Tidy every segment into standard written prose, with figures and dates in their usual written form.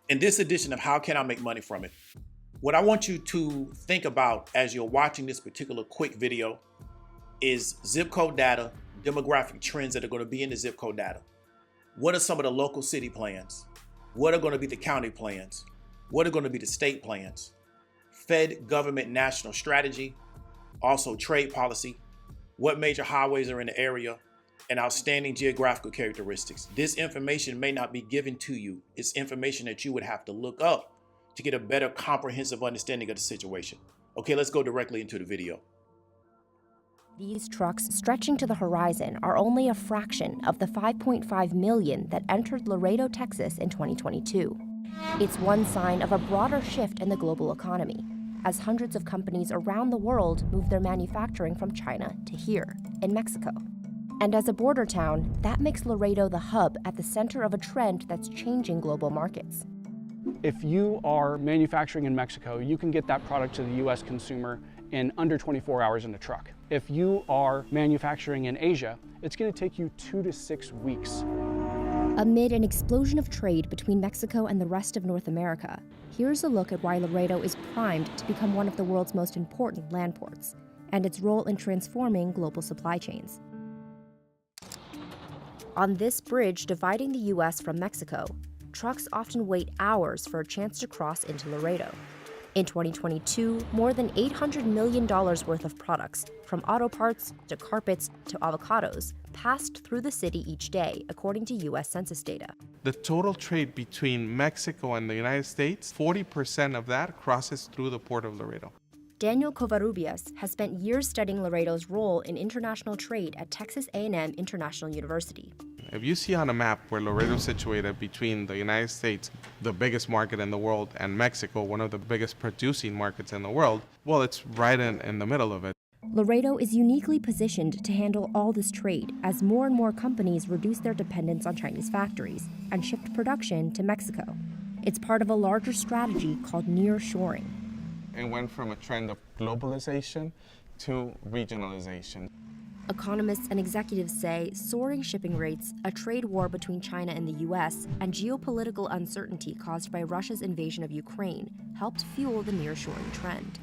In this edition of How Can I Make Money From It, what I want you to think about as you're watching this particular quick video is zip code data, demographic trends that are going to be in the zip code data. What are some of the local city plans? What are going to be the county plans? What are going to be the state plans? Fed government national strategy, also trade policy, what major highways are in the area, and outstanding geographical characteristics. This information may not be given to you. It's information that you would have to look up to get a better comprehensive understanding of the situation. Okay, let's go directly into the video. These trucks stretching to the horizon are only a fraction of the 5.5 million that entered Laredo, Texas in 2022. It's one sign of a broader shift in the global economy, as hundreds of companies around the world move their manufacturing from China to here, in Mexico. And as a border town, that makes Laredo the hub at the center of a trend that's changing global markets. If you are manufacturing in Mexico, you can get that product to the US consumer in under 24 hours in a truck. If you are manufacturing in Asia, it's going to take you 2 to 6 weeks. Amid an explosion of trade between Mexico and the rest of North America, here's a look at why Laredo is primed to become one of the world's most important land ports, and its role in transforming global supply chains. On this bridge dividing the U.S. from Mexico, trucks often wait hours for a chance to cross into Laredo. In 2022, more than $800 million worth of products, from auto parts to carpets to avocados, passed through the city each day, according to U.S. Census data. The total trade between Mexico and the United States, 40% of that crosses through the port of Laredo. Daniel Covarrubias has spent years studying Laredo's role in international trade at Texas A&M International University. If you see on a map where Laredo is situated between the United States, the biggest market in the world, and Mexico, one of the biggest producing markets in the world, well, it's right in the middle of it. Laredo is uniquely positioned to handle all this trade as more and more companies reduce their dependence on Chinese factories and shift production to Mexico. It's part of a larger strategy called nearshoring. It went from a trend of globalization to regionalization. Economists and executives say soaring shipping rates, a trade war between China and the U.S., and geopolitical uncertainty caused by Russia's invasion of Ukraine helped fuel the nearshoring trend.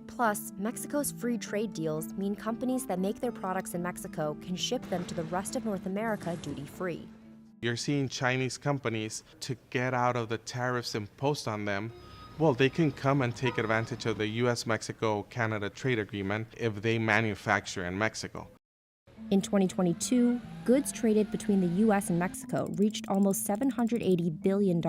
Plus, Mexico's free trade deals mean companies that make their products in Mexico can ship them to the rest of North America duty-free. You're seeing Chinese companies, to get out of the tariffs imposed on them, well, they can come and take advantage of the U.S.-Mexico-Canada trade agreement if they manufacture in Mexico. In 2022, goods traded between the U.S. and Mexico reached almost $780 billion,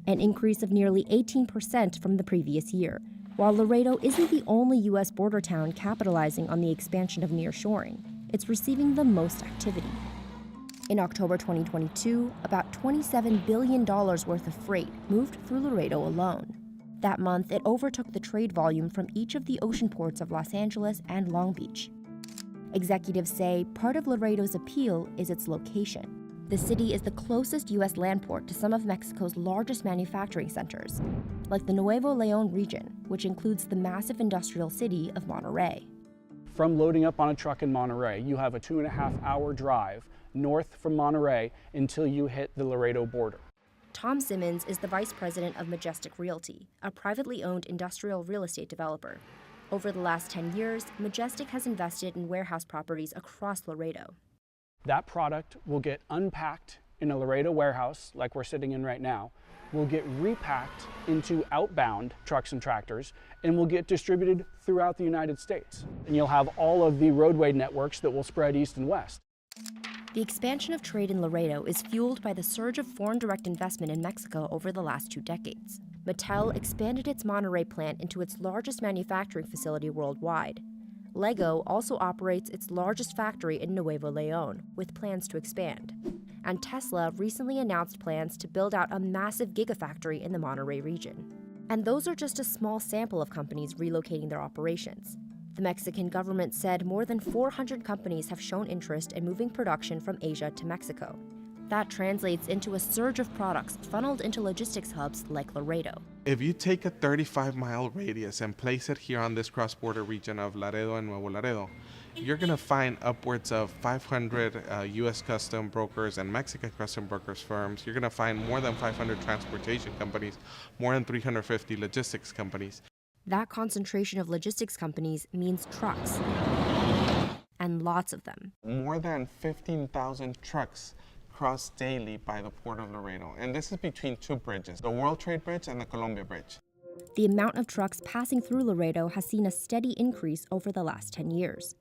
an increase of nearly 18% from the previous year. While Laredo isn't the only U.S. border town capitalizing on the expansion of nearshoring, it's receiving the most activity. In October 2022, about $27 billion worth of freight moved through Laredo alone. That month, it overtook the trade volume from each of the ocean ports of Los Angeles and Long Beach. Executives say part of Laredo's appeal is its location. The city is the closest U.S. land port to some of Mexico's largest manufacturing centers, like the Nuevo León region, which includes the massive industrial city of Monterrey. From loading up on a truck in Monterrey, you have a 2.5-hour drive north from Monterrey until you hit the Laredo border. Tom Simmons is the vice president of Majestic Realty, a privately owned industrial real estate developer. Over the last 10 years, Majestic has invested in warehouse properties across Laredo. That product will get unpacked in a Laredo warehouse, like we're sitting in right now, will get repacked into outbound trucks and tractors, and will get distributed throughout the United States. And you'll have all of the roadway networks that will spread east and west. The expansion of trade in Laredo is fueled by the surge of foreign direct investment in Mexico over the last 2 decades. Mattel expanded its Monterrey plant into its largest manufacturing facility worldwide. Lego also operates its largest factory in Nuevo León, with plans to expand. And Tesla recently announced plans to build out a massive gigafactory in the Monterrey region. And those are just a small sample of companies relocating their operations. The Mexican government said more than 400 companies have shown interest in moving production from Asia to Mexico. That translates into a surge of products funneled into logistics hubs like Laredo. If you take a 35-mile radius and place it here on this cross-border region of Laredo and Nuevo Laredo, you're going to find upwards of 500 U.S. custom brokers and Mexican custom brokers firms. You're going to find more than 500 transportation companies, more than 350 logistics companies. That concentration of logistics companies means trucks, and lots of them. More than 15,000 trucks cross daily by the Port of Laredo, and this is between two bridges, the World Trade Bridge and the Colombia Bridge. The amount of trucks passing through Laredo has seen a steady increase over the last 10 years.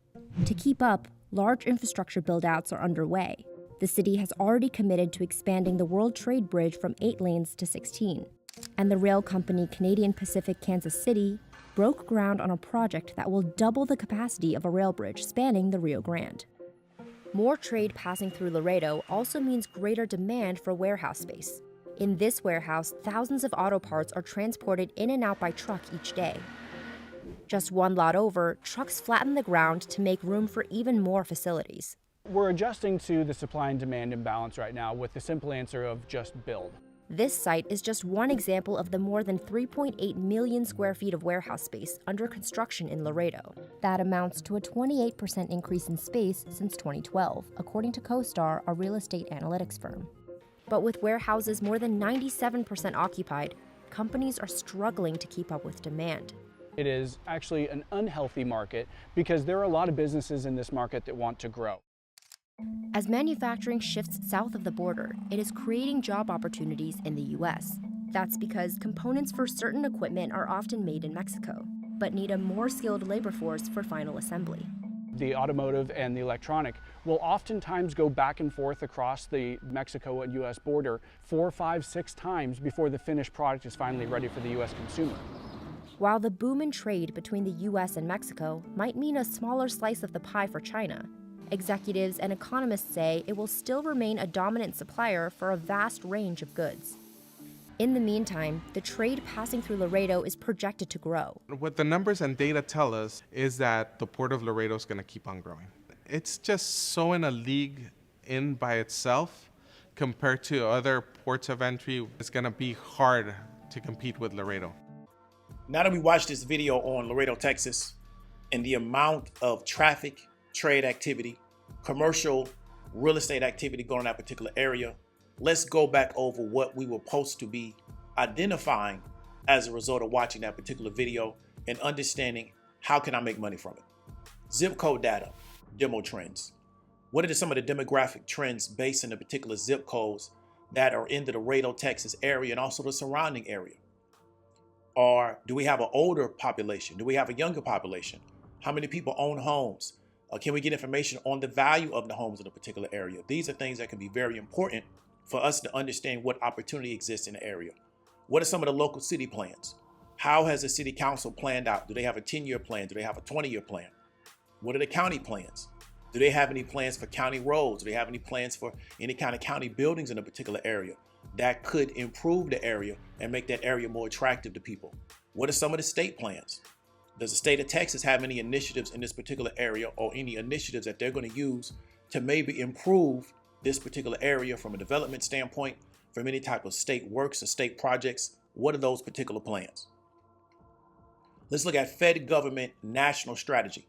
To keep up, large infrastructure build-outs are underway. The city has already committed to expanding the World Trade Bridge from 8 lanes to 16. And the rail company Canadian Pacific Kansas City broke ground on a project that will double the capacity of a rail bridge spanning the Rio Grande. More trade passing through Laredo also means greater demand for warehouse space. In this warehouse, thousands of auto parts are transported in and out by truck each day. Just one lot over, trucks flatten the ground to make room for even more facilities. We're adjusting to the supply and demand imbalance right now with the simple answer of just build. This site is just one example of the more than 3.8 million square feet of warehouse space under construction in Laredo. That amounts to a 28% increase in space since 2012, according to CoStar, a real estate analytics firm. But with warehouses more than 97% occupied, companies are struggling to keep up with demand. It is actually an unhealthy market because there are a lot of businesses in this market that want to grow. As manufacturing shifts south of the border, it is creating job opportunities in the U.S. That's because components for certain equipment are often made in Mexico, but need a more skilled labor force for final assembly. The automotive and the electronic will oftentimes go back and forth across the Mexico and U.S. border 4, 5, 6 times before the finished product is finally ready for the U.S. consumer. While the boom in trade between the U.S. and Mexico might mean a smaller slice of the pie for China, executives and economists say it will still remain a dominant supplier for a vast range of goods. In the meantime, the trade passing through Laredo is projected to grow. What the numbers and data tell us is that the Port of Laredo is going to keep on growing. It's just so in a league in by itself compared to other ports of entry. It's going to be hard to compete with Laredo. Now that we watched this video on Laredo, Texas, and the amount of traffic, trade activity, commercial real estate activity going in that particular area, let's go back over what we were supposed to be identifying as a result of watching that particular video and understanding how can I make money from it. Zip code data, demo trends. What are some of the demographic trends based in the particular zip codes that are in the Laredo, Texas area and also the surrounding area? Or do we have an older population? Do we have a younger population? How many people own homes? Can we get information on the value of the homes in a particular area? These are things that can be very important for us to understand what opportunity exists in the area. What are some of the local city plans? How has the city council planned out? Do they have a 10-year plan? Do they have a 20-year plan? What are the county plans? Do they have any plans for county roads? Do they have any plans for any kind of county buildings in a particular area that could improve the area and make that area more attractive to people? What are some of the state plans? Does the state of Texas have any initiatives in this particular area or any initiatives that they're going to use to maybe improve this particular area from a development standpoint, from any type of state works or state projects? What are those particular plans? Let's look at Fed government national strategy.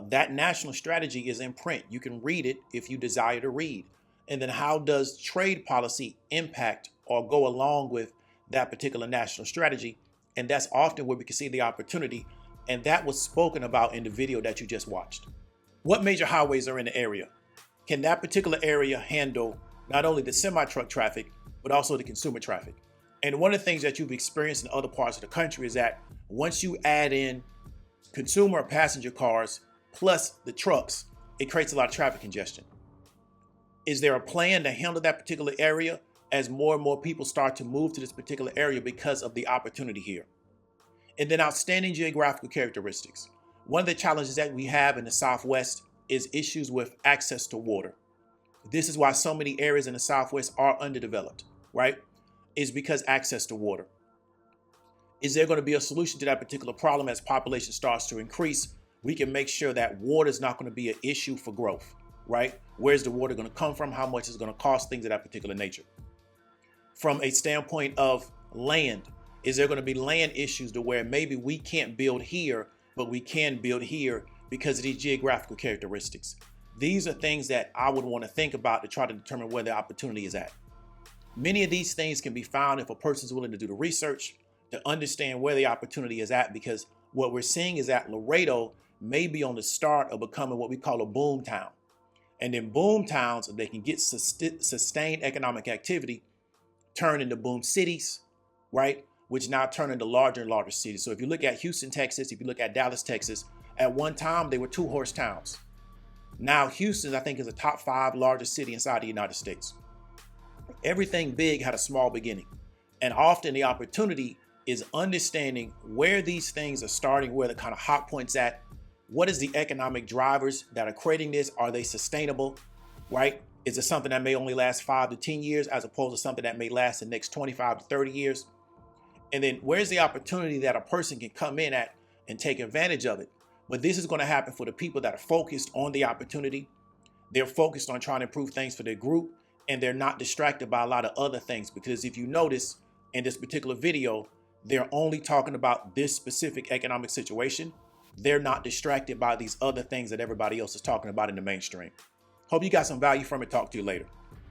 That national strategy is in print. You can read it if you desire to read. And then how does trade policy impact or go along with that particular national strategy? And that's often where we can see the opportunity. And that was spoken about in the video that you just watched. What major highways are in the area? Can that particular area handle not only the semi-truck traffic, but also the consumer traffic? And one of the things that you've experienced in other parts of the country is that once you add in consumer or passenger cars plus the trucks, it creates a lot of traffic congestion. Is there a plan to handle that particular area as more and more people start to move to this particular area because of the opportunity here? And then outstanding geographical characteristics. One of the challenges that we have in the Southwest is issues with access to water. This is why so many areas in the Southwest are underdeveloped, right? Is because access to water. Is there going to be a solution to that particular problem as population starts to increase? We can make sure that water is not going to be an issue for growth, right? Where's the water going to come from? How much is it going to cost? Things of that particular nature. From a standpoint of land, Is there going to be land issues to where maybe we can't build here, but we can build here because of these geographical characteristics? These are things that I would want to think about to try to determine where the opportunity is at. Many of these things can be found if a person's willing to do the research to understand where the opportunity is at, because what we're seeing is that Laredo may be on the start of becoming what we call a boom town. And then boom towns, if they can get sustained economic activity, turn into boom cities, right? Which now turn into larger and larger cities. So if you look at Houston, Texas, if you look at Dallas, Texas, at one time they were 2-horse towns. Now Houston, I think, is a top 5 largest city inside the United States. Everything big had a small beginning. And often the opportunity is understanding where these things are starting, where the kind of hot points at. What is the economic drivers that are creating this? Are they sustainable, right? Is it something that may only last 5 to 10 years as opposed to something that may last the next 25 to 30 years? And then where's the opportunity that a person can come in at and take advantage of it? But this is going to happen for the people that are focused on the opportunity. They're focused on trying to improve things for their group, and they're not distracted by a lot of other things. Because if you notice in this particular video, they're only talking about this specific economic situation. They're not distracted by these other things that everybody else is talking about in the mainstream. Hope you got some value from it. Talk to you later.